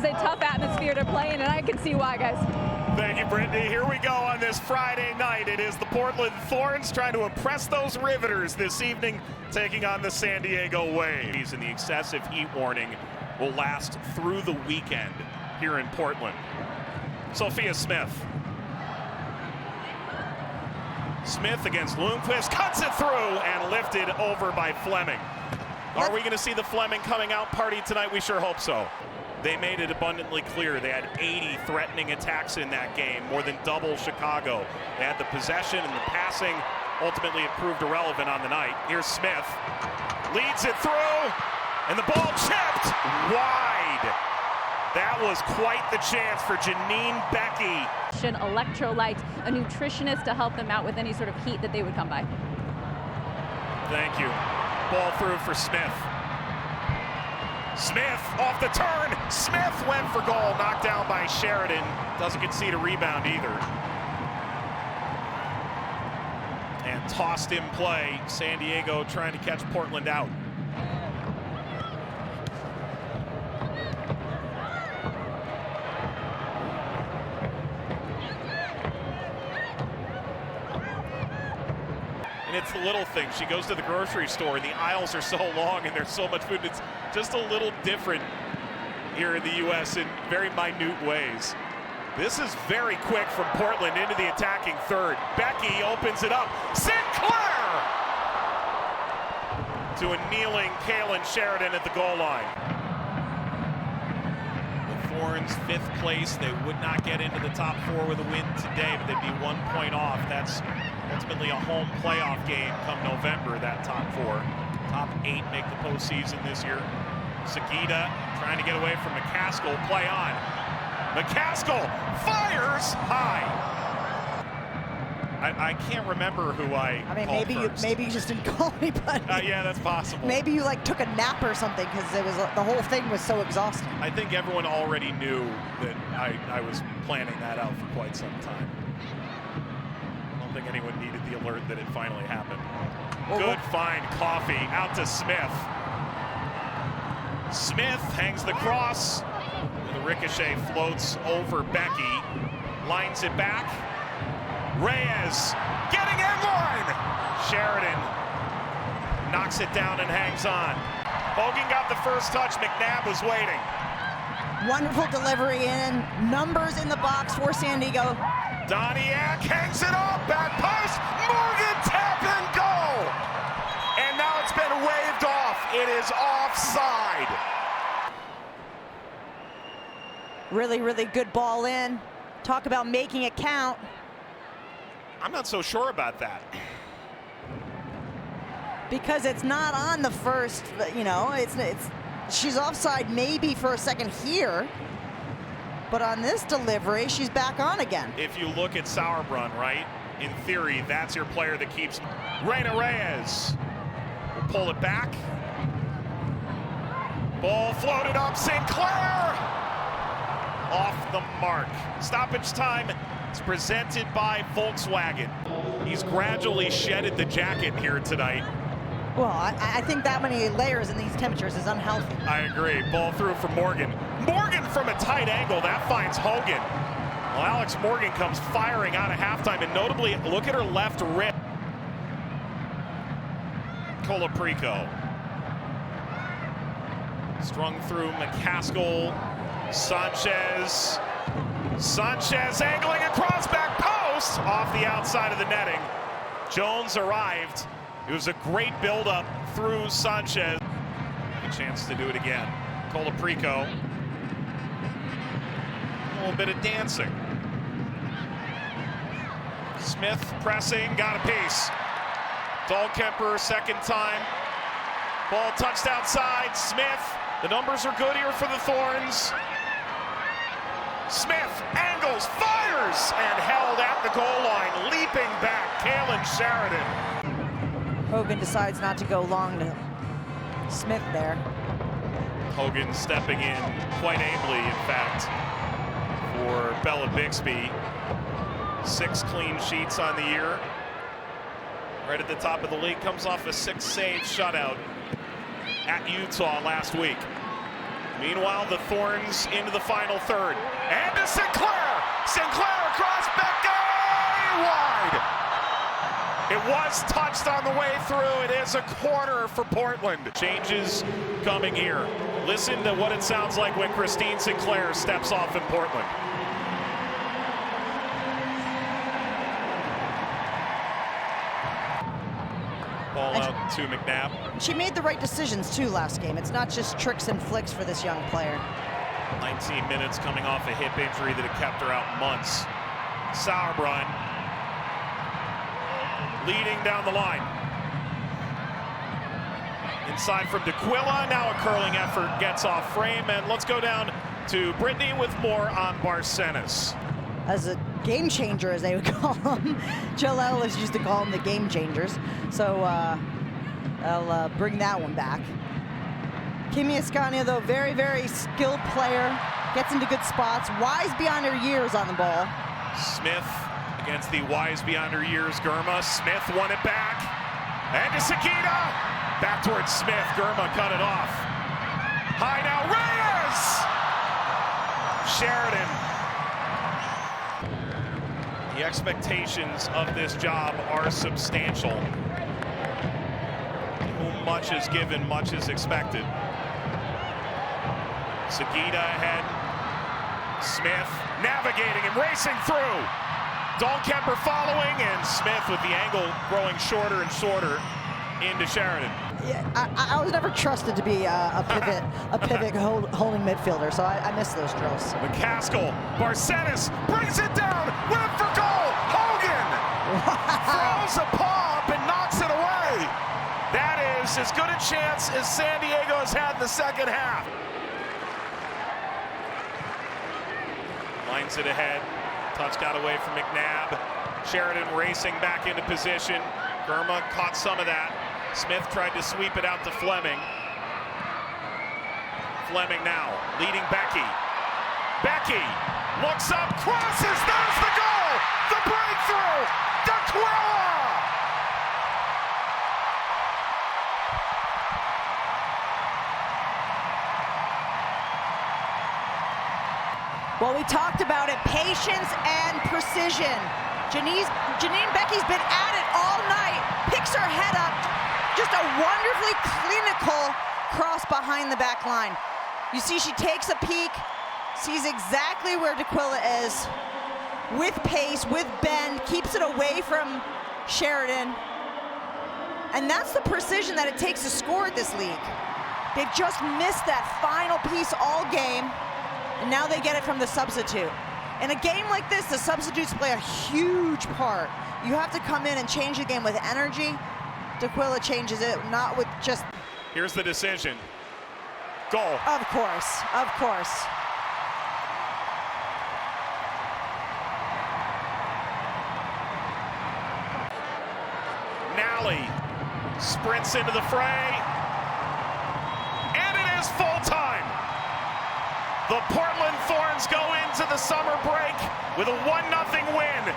is a tough atmosphere to play in, and I can see why, guys. Thank you, Brittany. Here we go on this Friday night. It is the Portland Thorns trying to impress those Riveters this evening, taking on the San Diego Waves. And the excessive heat warning will last through the weekend here in Portland. Sophia Smith. Smith against Lundqvist, cuts it through and lifted over by Fleming. Are we going to see the Fleming coming out party tonight? We sure hope so. They made it abundantly clear they had 80 threatening attacks in that game, more than double Chicago. They had the possession and the passing. Ultimately, it proved irrelevant on the night. Here's Smith, leads it through, and the ball chipped wide. That was quite the chance for Janine Becky. Electrolytes, a nutritionist to help them out with any sort of heat that they would come by. Thank you. Ball through for Smith. Smith off the turn. Smith went for goal, knocked down by Sheridan. Doesn't concede a rebound either. And tossed in play. San Diego trying to catch Portland out. And it's the little things. She goes to the grocery store and the aisles are so long and there's so much food. It's just a little different here in the U.S. in very minute ways. This is very quick from Portland into the attacking third. Becky opens it up. Sinclair! To a kneeling Kaylin Sheridan at the goal line. The Thorns, 5th place. They would not get into the top 4 with a win today, but they'd be 1 point off. That's ultimately a home playoff game come November, that top 4. Top 8 make the postseason this year. Sagita trying to get away from McCaskill. Play on. McCaskill fires high. I can't remember who I mean, maybe you just didn't call anybody. Yeah, that's possible. Maybe you like took a nap or something because it was the whole thing was so exhausting. I think everyone already knew that I was planning that out for quite some time. I don't think anyone needed the alert that it finally happened. Well, good find, Coffey out to Smith. Smith hangs the cross. The ricochet floats over Becky. Lines it back. Reyes getting in line. Sheridan knocks it down and hangs on. Hogan got the first touch. McNabb was waiting. Wonderful delivery in. Numbers in the box for San Diego. Doniak hangs it up. Back post. Morgan tap and go. And now it's been waved off. It is offside. Really, really good ball in. Talk about making it count. I'm not so sure about that. Because it's not on the first, you know, she's offside maybe for a second here, but on this delivery, she's back on again. If you look at Sauerbrunn, right, in theory, that's your player that keeps. Reina Reyes will pull it back. Ball floated up, Sinclair! Off the mark. Stoppage time. It's presented by Volkswagen. He's gradually shedded the jacket here tonight. Well, I think that many layers in these temperatures is unhealthy. I agree. Ball through for Morgan. Morgan from a tight angle. That finds Hogan. Well, Alex Morgan comes firing out of halftime, and notably, look at her left rib. Colaprico. Strung through McCaskill. Sanchez. Sanchez angling across back post off the outside of the netting. Jones arrived. It was a great build-up through Sanchez. A chance to do it again. Colaprico. A little bit of dancing. Smith pressing, got a piece. Dahlkemper, second time. Ball touched outside. Smith. The numbers are good here for the Thorns. Smith angles, fires, and held at the goal line, leaping back, Kaylin Sheridan. Hogan decides not to go long to Smith there. Hogan stepping in quite ably, in fact, for Bella Bixby. 6 clean sheets on the year. Right at the top of the league, comes off a 6-save shutout at Utah last week. Meanwhile, the Thorns into the final third. And to Sinclair! Sinclair across Becky! Wide! It was touched on the way through. It is a corner for Portland. Changes coming here. Listen to what it sounds like when Christine Sinclair steps off in Portland. Ball out to McNabb. She made the right decisions too last game. It's not just tricks and flicks for this young player. 19 minutes coming off a hip injury that had kept her out months. Sauerbrunn leading down the line. Inside from D'Aquila, now a curling effort gets off frame, and let's go down to Brittany with more on Barcenas. As a game changer, as they would call them. Jill Ellis used to call them the game changers. So I'll bring that one back. Kimi Ascania, though, very, very skilled player. Gets into good spots. Wise beyond her years on the ball. Smith against the wise beyond her years, Germa. Smith won it back. And to Sakita. Back towards Smith. Germa cut it off. High now, Reyes! Sheridan. The expectations of this job are substantial. Much is given, much is expected. Sakita ahead. Smith navigating and racing through. Dahlkemper following, and Smith with the angle growing shorter and shorter into Sheridan. Yeah, I was never trusted to be a pivot holding midfielder, so I miss those drills. McCaskill, Barcenas brings it down, went for goal. Hogan throws a paw up and knocks it away. That is as good a chance as San Diego has had in the second half. Lines it ahead. Touch got away from McNabb. Sheridan racing back into position. Germa caught some of that. Smith tried to sweep it out to Fleming. Fleming now leading Becky. Becky looks up, crosses, there's the goal! The breakthrough! D'Aquila! Well, we talked about it, patience and precision. Janine Becky's been at it all night, picks her head up, just a wonderfully clinical cross behind the back line. You see she takes a peek, sees exactly where D'Aquila is, with pace, with bend, keeps it away from Sheridan. And that's the precision that it takes to score at this league. They've just missed that final piece all game, and now they get it from the substitute. In a game like this, the substitutes play a huge part. You have to come in and change the game with energy. D'Aquila changes it, not with just... Here's the decision. Goal. Of course, of course. Nally sprints into the fray. And it is full time. The Portland Thorns go into the summer break with a 1-0 win.